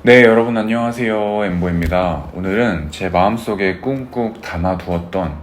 네, 여러분 안녕하세요. 엠보입니다. 오늘은 제 마음속에 꾹꾹 담아두었던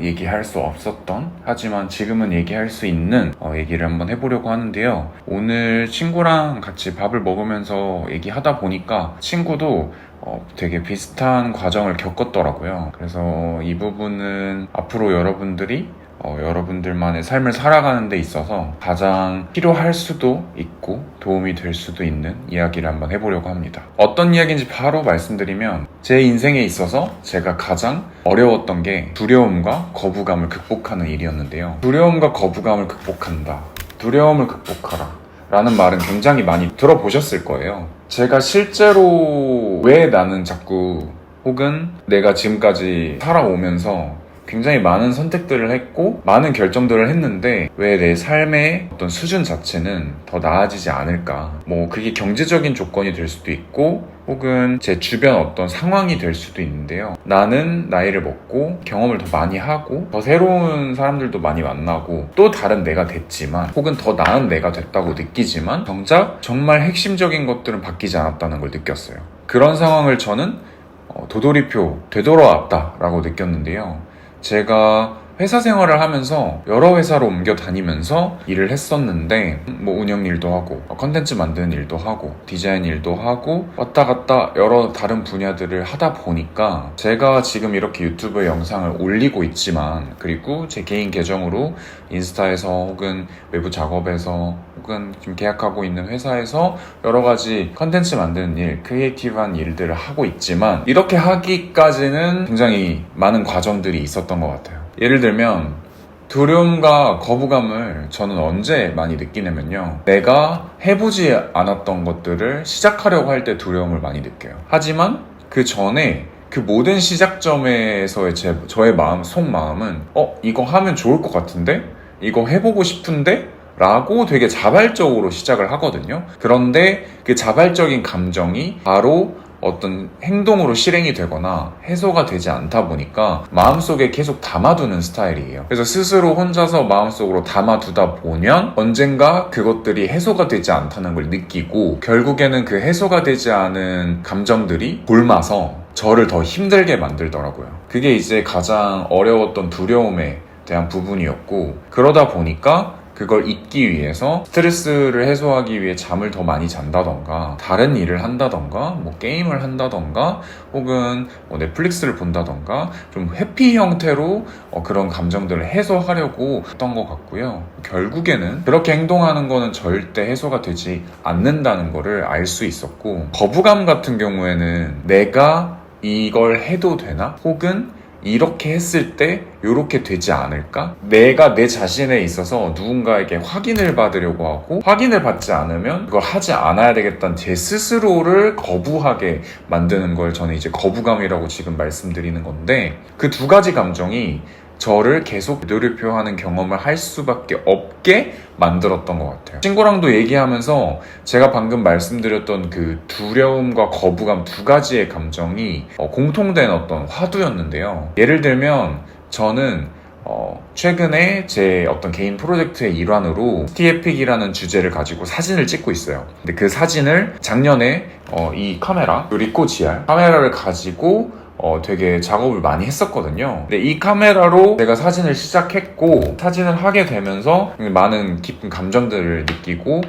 얘기할 수 없었던, 하지만 지금은 얘기할 수 있는 얘기를 한번 해보려고 하는데요. 오늘 친구랑 같이 밥을 먹으면서 얘기하다 보니까 친구도 되게 비슷한 과정을 겪었더라고요. 그래서 이 부분은 앞으로 여러분들이 여러분들만의 삶을 살아가는 데 있어서 가장 필요할 수도 있고 도움이 될 수도 있는 이야기를 한번 해보려고 합니다. 어떤 이야기인지 바로 말씀드리면, 제 인생에 있어서 제가 가장 어려웠던 게 두려움과 거부감을 극복하는 일이었는데요. 두려움과 거부감을 극복한다, 두려움을 극복하라 라는 말은 굉장히 많이 들어보셨을 거예요. 제가 실제로 왜 나는 자꾸, 혹은 내가 지금까지 살아오면서 굉장히 많은 선택들을 했고 많은 결정들을 했는데 왜 내 삶의 어떤 수준 자체는 더 나아지지 않을까. 그게 경제적인 조건이 될 수도 있고 혹은 제 주변 어떤 상황이 될 수도 있는데요. 나는 나이를 먹고 경험을 더 많이 하고 더 새로운 사람들도 많이 만나고 또 다른 내가 됐지만, 혹은 더 나은 내가 됐다고 느끼지만 정작 정말 핵심적인 것들은 바뀌지 않았다는 걸 느꼈어요. 그런 상황을 저는 도돌이표 되돌아왔다라고 느꼈는데요. 제가 회사 생활을 하면서 여러 회사로 옮겨 다니면서 일을 했었는데, 운영 일도 하고 컨텐츠 만드는 일도 하고 디자인 일도 하고 왔다 갔다 여러 다른 분야들을 하다 보니까 제가 지금 이렇게 유튜브에 영상을 올리고 있지만, 그리고 제 개인 계정으로 인스타에서 혹은 외부 작업에서 혹은 지금 계약하고 있는 회사에서 여러 가지 컨텐츠 만드는 일, 크리에이티브한 일들을 하고 있지만, 이렇게 하기까지는 굉장히 많은 과정들이 있었던 것 같아요. 예를 들면 두려움과 거부감을 저는 언제 많이 느끼냐면요, 내가 해보지 않았던 것들을 시작하려고 할 때 두려움을 많이 느껴요. 하지만 그 전에 그 모든 시작점에서의 저의 속마음은 이거 하면 좋을 것 같은데? 이거 해보고 싶은데? 라고 되게 자발적으로 시작을 하거든요. 그런데 그 자발적인 감정이 바로 어떤 행동으로 실행이 되거나 해소가 되지 않다 보니까 마음속에 계속 담아두는 스타일이에요. 그래서 스스로 혼자서 마음속으로 담아두다 보면 언젠가 그것들이 해소가 되지 않다는 걸 느끼고, 결국에는 그 해소가 되지 않은 감정들이 곪아서 저를 더 힘들게 만들더라고요. 그게 이제 가장 어려웠던 두려움에 대한 부분이었고, 그러다 보니까 그걸 잊기 위해서 스트레스를 해소하기 위해 잠을 더 많이 잔다던가 다른 일을 한다던가 게임을 한다던가 혹은 넷플릭스를 본다던가 좀 회피 형태로 그런 감정들을 해소하려고 했던 것 같고요. 결국에는 그렇게 행동하는 거는 절대 해소가 되지 않는다는 거를 알 수 있었고, 거부감 같은 경우에는 내가 이걸 해도 되나? 혹은 이렇게 했을 때 이렇게 되지 않을까? 내가 내 자신에 있어서 누군가에게 확인을 받으려고 하고, 확인을 받지 않으면 그걸 하지 않아야 되겠다는 제 스스로를 거부하게 만드는 걸 저는 이제 거부감이라고 지금 말씀드리는 건데, 그 두 가지 감정이 저를 계속 되돌이표하는 경험을 할 수밖에 없게 만들었던 것 같아요. 친구랑도 얘기하면서 제가 방금 말씀드렸던 그 두려움과 거부감 두 가지의 감정이 공통된 어떤 화두였는데요. 예를 들면 저는 최근에 제 어떤 개인 프로젝트의 일환으로 스티에픽이라는 주제를 가지고 사진을 찍고 있어요. 근데 그 사진을 작년에 이 카메라, 리코 GR 카메라를 가지고 되게 작업을 많이 했었거든요. 근데 이 카메라로 제가 사진을 시작했고, 사진을 하게 되면서 많은 깊은 감정들을 느끼고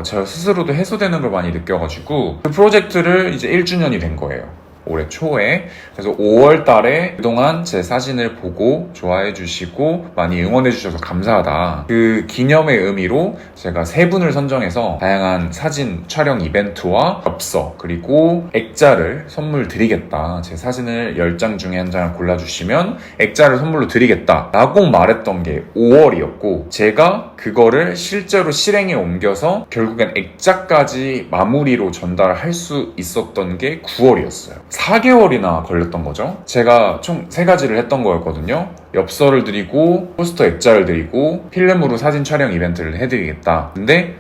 저 스스로도 해소되는 걸 많이 느껴가지고 그 프로젝트를 이제 1주년이 된 거예요. 올해 초에. 그래서 5월 달에 그동안 제 사진을 보고 좋아해 주시고 많이 응원해 주셔서 감사하다, 그 기념의 의미로 제가 3분을 선정해서 다양한 사진 촬영 이벤트와 엽서 그리고 액자를 선물 드리겠다, 제 사진을 10장 중에 한 장을 골라주시면 액자를 선물로 드리겠다 라고 말했던 게 5월이었고, 제가 그거를 실제로 실행에 옮겨서 결국엔 액자까지 마무리로 전달할 수 있었던 게 9월이었어요. 4개월이나 걸렸던 거죠. 제가 총 3가지를 했던 거였거든요. 엽서를 드리고 포스터 액자를 드리고 필름으로 사진 촬영 이벤트를 해드리겠다. 근데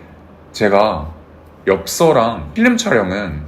제가 엽서랑 필름 촬영은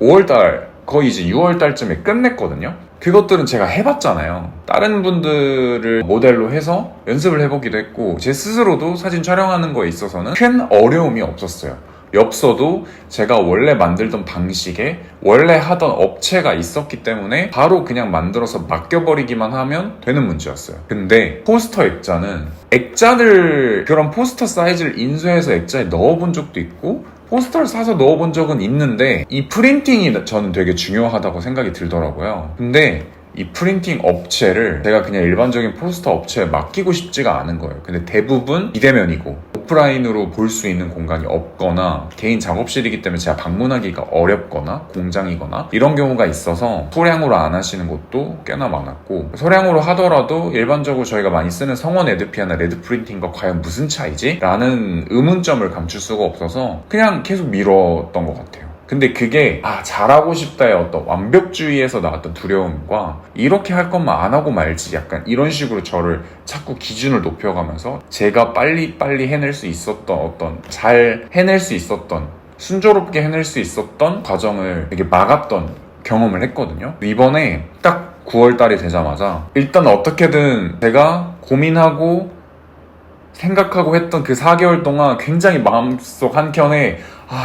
5월달, 거의 이제 6월달쯤에 끝냈거든요. 그것들은 제가 해봤잖아요. 다른 분들을 모델로 해서 연습을 해보기도 했고, 제 스스로도 사진 촬영하는 거에 있어서는 큰 어려움이 없었어요. 엽서도 제가 원래 만들던 방식에 원래 하던 업체가 있었기 때문에 바로 그냥 만들어서 맡겨버리기만 하면 되는 문제였어요. 근데 포스터 액자는 액자를 그런 포스터 사이즈를 인쇄해서 액자에 넣어본 적도 있고 포스터를 사서 넣어본 적은 있는데 이 프린팅이 저는 되게 중요하다고 생각이 들더라고요. 근데 이 프린팅 업체를 제가 그냥 일반적인 포스터 업체에 맡기고 싶지가 않은 거예요. 근데 대부분 비대면이고 오프라인으로 볼 수 있는 공간이 없거나 개인 작업실이기 때문에 제가 방문하기가 어렵거나 공장이거나 이런 경우가 있어서 소량으로 안 하시는 곳도 꽤나 많았고, 소량으로 하더라도 일반적으로 저희가 많이 쓰는 성원 에드피아나 레드 프린팅과 과연 무슨 차이지? 라는 의문점을 감출 수가 없어서 그냥 계속 미뤘던 것 같아요. 근데 그게 잘하고 싶다의 어떤 완벽주의에서 나왔던 두려움과 이렇게 할 것만 안 하고 말지 약간 이런 식으로 저를 자꾸 기준을 높여가면서 제가 빨리 해낼 수 있었던 어떤 잘 해낼 수 있었던 순조롭게 해낼 수 있었던 과정을 되게 막았던 경험을 했거든요. 이번에 딱 9월 달이 되자마자 일단 어떻게든 제가 고민하고 생각하고 했던 그 4개월 동안 굉장히 마음속 한켠에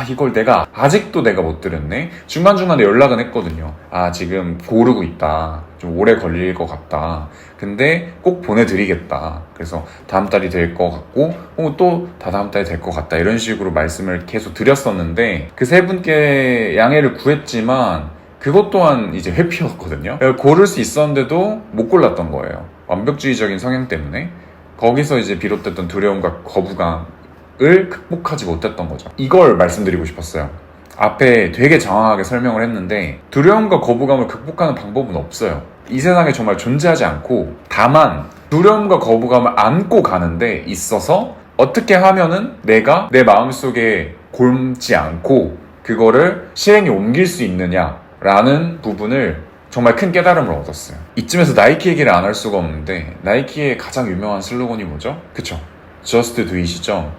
이걸 아직도 내가 못 드렸네? 중간중간에 연락은 했거든요. 지금 고르고 있다. 좀 오래 걸릴 것 같다. 근데 꼭 보내드리겠다. 그래서 다음 달이 될 것 같고, 또 다다음 달이 될 것 같다. 이런 식으로 말씀을 계속 드렸었는데, 그 세 분께 양해를 구했지만, 그것 또한 이제 회피였거든요. 고를 수 있었는데도 못 골랐던 거예요. 완벽주의적인 성향 때문에. 거기서 이제 비롯됐던 두려움과 거부감을 극복하지 못했던 거죠. 이걸 말씀드리고 싶었어요. 앞에 되게 장황하게 설명을 했는데 두려움과 거부감을 극복하는 방법은 없어요. 이 세상에 정말 존재하지 않고, 다만 두려움과 거부감을 안고 가는데 있어서 어떻게 하면은 내가 내 마음속에 곪지 않고 그거를 실행에 옮길 수 있느냐라는 부분을 정말 큰 깨달음을 얻었어요. 이쯤에서 나이키 얘기를 안 할 수가 없는데, 나이키의 가장 유명한 슬로건이 뭐죠? 그쵸? Just do it이죠.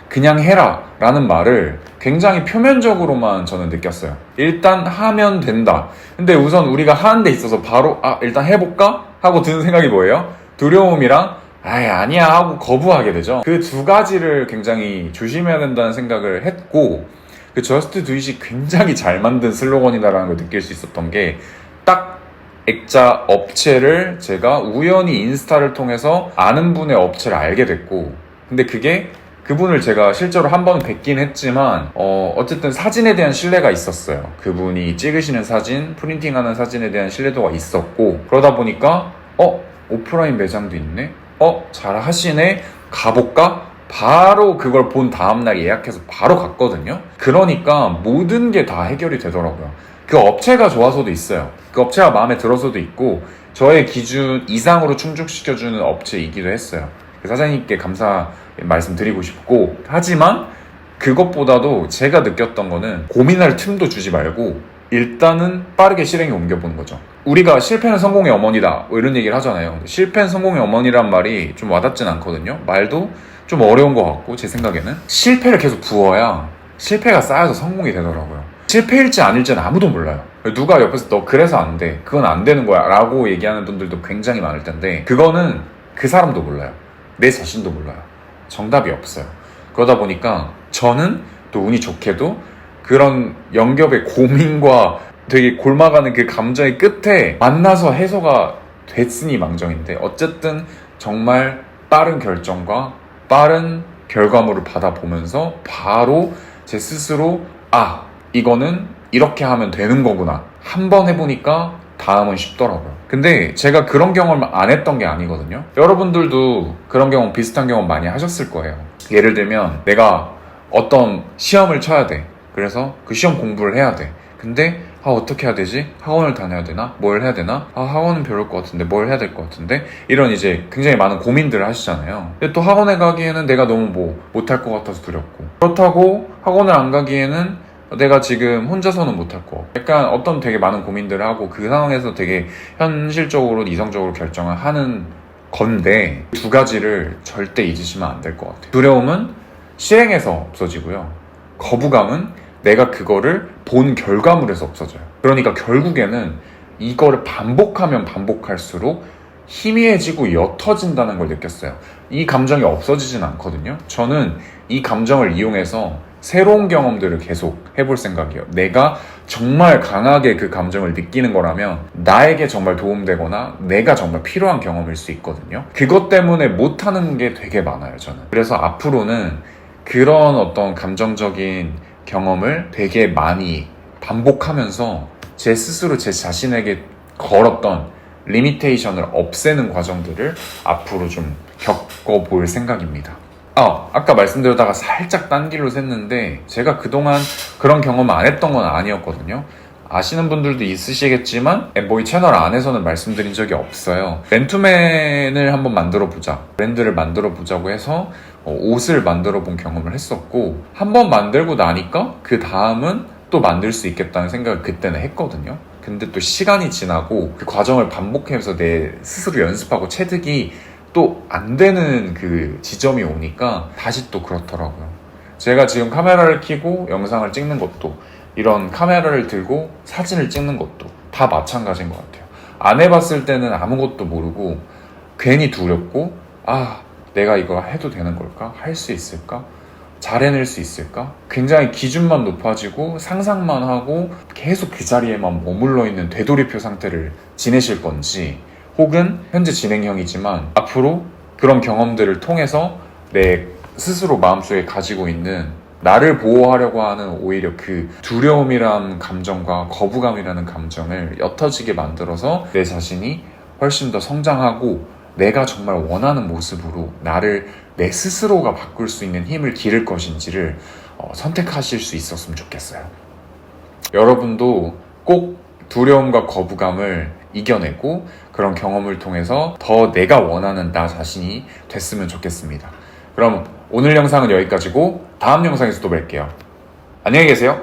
그냥 해라 라는 말을 굉장히 표면적으로만 저는 느꼈어요. 일단 하면 된다. 근데 우선 우리가 하는 데 있어서 바로 일단 해볼까? 하고 드는 생각이 뭐예요? 두려움이랑 아니야 하고 거부하게 되죠. 그 두 가지를 굉장히 조심해야 된다는 생각을 했고, 그 Just do it이 굉장히 잘 만든 슬로건이다라는 걸 느낄 수 있었던 게, 딱 액자 업체를 제가 우연히 인스타를 통해서 아는 분의 업체를 알게 됐고, 근데 그게 그분을 제가 실제로 한 번 뵙긴 했지만 어쨌든 사진에 대한 신뢰가 있었어요. 그분이 찍으시는 사진, 프린팅하는 사진에 대한 신뢰도가 있었고, 그러다 보니까 오프라인 매장도 있네? 잘 하시네? 가볼까? 바로 그걸 본 다음날 예약해서 바로 갔거든요. 그러니까 모든 게 다 해결이 되더라고요. 그 업체가 좋아서도 있어요. 그 업체가 마음에 들어서도 있고, 저의 기준 이상으로 충족시켜주는 업체이기도 했어요. 사장님께 감사 말씀드리고 싶고, 하지만 그것보다도 제가 느꼈던 거는 고민할 틈도 주지 말고 일단은 빠르게 실행에 옮겨보는 거죠. 우리가 실패는 성공의 어머니다 이런 얘기를 하잖아요. 실패는 성공의 어머니란 말이 좀 와닿진 않거든요. 말도 좀 어려운 것 같고, 제 생각에는 실패를 계속 부어야 실패가 쌓여서 성공이 되더라고요. 실패일지 아닐지는 아무도 몰라요. 누가 옆에서 너 그래서 안 돼, 그건 안 되는 거야 라고 얘기하는 분들도 굉장히 많을 텐데, 그거는 그 사람도 몰라요. 내 자신도 몰라요. 정답이 없어요. 그러다 보니까 저는 또 운이 좋게도 그런 영겹의 고민과 되게 골마가는 그 감정의 끝에 만나서 해소가 됐으니 망정인데, 어쨌든 정말 빠른 결정과 빠른 결과물을 받아보면서 바로 제 스스로 이거는 이렇게 하면 되는 거구나. 한 번 해보니까 다음은 쉽더라고요. 근데 제가 그런 경험을 안 했던 게 아니거든요. 여러분들도 그런 경험, 비슷한 경험 많이 하셨을 거예요. 예를 들면 내가 어떤 시험을 쳐야 돼. 그래서 그 시험 공부를 해야 돼. 근데 어떻게 해야 되지? 학원을 다녀야 되나? 뭘 해야 되나? 학원은 별로일 것 같은데 뭘 해야 될 것 같은데? 이런 이제 굉장히 많은 고민들을 하시잖아요. 근데 또 학원에 가기에는 내가 너무 못할 것 같아서 두렵고, 그렇다고 학원을 안 가기에는 내가 지금 혼자서는 못할 거, 약간 어떤 되게 많은 고민들을 하고 그 상황에서 되게 현실적으로 이성적으로 결정을 하는 건데, 두 가지를 절대 잊으시면 안 될 것 같아요. 두려움은 실행에서 없어지고요, 거부감은 내가 그거를 본 결과물에서 없어져요. 그러니까 결국에는 이거를 반복하면 반복할수록 희미해지고 옅어진다는 걸 느꼈어요. 이 감정이 없어지진 않거든요. 저는 이 감정을 이용해서 새로운 경험들을 계속 해볼 생각이에요. 내가 정말 강하게 그 감정을 느끼는 거라면 나에게 정말 도움되거나 내가 정말 필요한 경험일 수 있거든요. 그것 때문에 못하는 게 되게 많아요, 저는. 그래서 앞으로는 그런 어떤 감정적인 경험을 되게 많이 반복하면서 제 스스로 제 자신에게 걸었던 리미테이션을 없애는 과정들을 앞으로 좀 겪어볼 생각입니다. 아까 말씀드렸다가 살짝 딴 길로 샜는데 제가 그동안 그런 경험 안 했던 건 아니었거든요. 아시는 분들도 있으시겠지만 엠보이 채널 안에서는 말씀드린 적이 없어요. 맨투맨을 한번 만들어보자, 브랜드를 만들어보자고 해서 옷을 만들어 본 경험을 했었고, 한번 만들고 나니까 그 다음은 또 만들 수 있겠다는 생각을 그때는 했거든요. 근데 또 시간이 지나고 그 과정을 반복해서 내 스스로 연습하고 체득이 또 안 되는 그 지점이 오니까 다시 또 그렇더라고요. 제가 지금 카메라를 켜고 영상을 찍는 것도, 이런 카메라를 들고 사진을 찍는 것도 다 마찬가지인 것 같아요. 안 해봤을 때는 아무것도 모르고 괜히 두렵고, 내가 이거 해도 되는 걸까? 할 수 있을까? 잘 해낼 수 있을까? 굉장히 기준만 높아지고 상상만 하고 계속 그 자리에만 머물러 있는 되돌이표 상태를 지내실 건지, 혹은 현재 진행형이지만 앞으로 그런 경험들을 통해서 내 스스로 마음속에 가지고 있는 나를 보호하려고 하는 오히려 그 두려움이라는 감정과 거부감이라는 감정을 옅어지게 만들어서 내 자신이 훨씬 더 성장하고 내가 정말 원하는 모습으로 나를 내 스스로가 바꿀 수 있는 힘을 기를 것인지를 선택하실 수 있었으면 좋겠어요. 여러분도 꼭 두려움과 거부감을 이겨내고 그런 경험을 통해서 더 내가 원하는 나 자신이 됐으면 좋겠습니다. 그럼 오늘 영상은 여기까지고 다음 영상에서 또 뵐게요. 안녕히 계세요.